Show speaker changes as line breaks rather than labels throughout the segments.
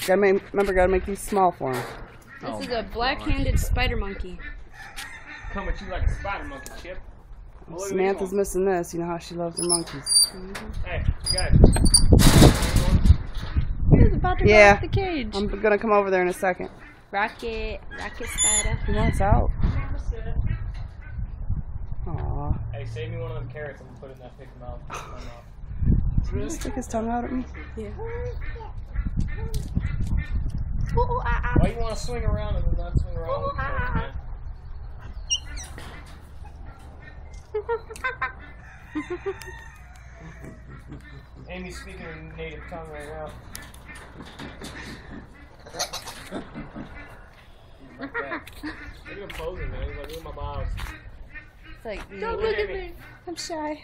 Gotta make these small for him.
This is a black-handed spider monkey.
Come at you like a spider monkey, Chip.
Samantha's missing this. You know how she loves her monkeys.
Hey, guys.
He's about to go off the cage.
I'm gonna come over there in a second.
Rocket spider.
He wants out. Aw.
Hey, save me one of them carrots and put it in that pig's mouth.
Did he just stick his tongue out at me?
Yeah.
Why you want to swing around and then not swing around with the man? Amy's speaking her native tongue right now. Like that. Look at him posing, man. He's like, look at my balls.
It's like,
Don't look at me.
I'm shy.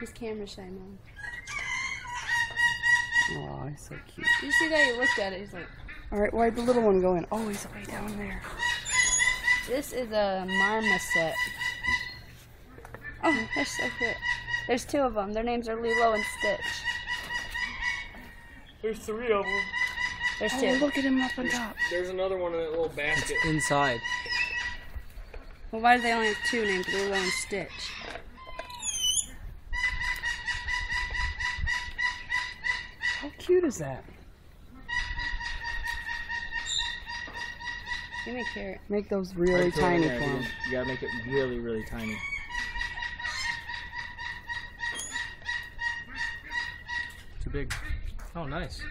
He's camera shy, man.
Aw, he's so cute.
You see that? He looked at it. He's like,
Alright, where'd the little one go in? Oh, he's way down there.
this is a marmoset. Oh, they're so cute. There's two of them. Their names are Lilo and Stitch.
There's three of them.
There's
Oh,
two.
look at him up on top.
There's another one in that little basket.
Inside.
Well, why do they only have two named Lilo and Stitch?
How cute is that?
Give me a carrot.
Make those really tiny for him.
You gotta make it really, really tiny. Too big. Oh, nice.